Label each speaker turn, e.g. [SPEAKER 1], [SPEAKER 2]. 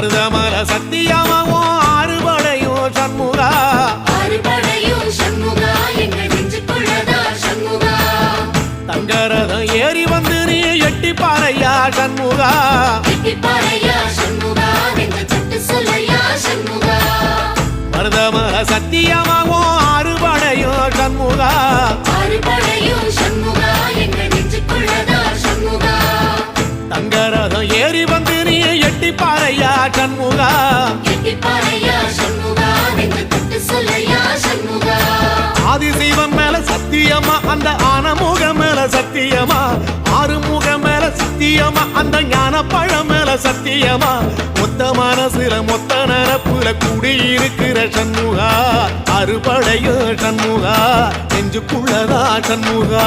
[SPEAKER 1] மருதமல சத்தியமாவும் ஆறுபடையும் சண்முகா தங்கரதம் ஏறி வந்து நீ எட்டி பாறையா சண்முகா மருதமல சத்தியமாவும் ஆறுபடையும் சண்முகா தங்கரதம் ஏறி வந்து நீ எட்டி பாறையா சண்முகா ஆதிசைவம் மேல சத்தியமா அந்த ஆனமுகம் மேல சத்தியமா ஆறுமுகம் மேல சத்தியமா அந்த ஞான பழம் மேல சத்தியமா மொத்த மனசுல மொத்த நரப்புல குடியிருக்கிற சண்முகா அறுபடையும் சண்முகா நெஞ்சுக்குள்ளதா சண்முகா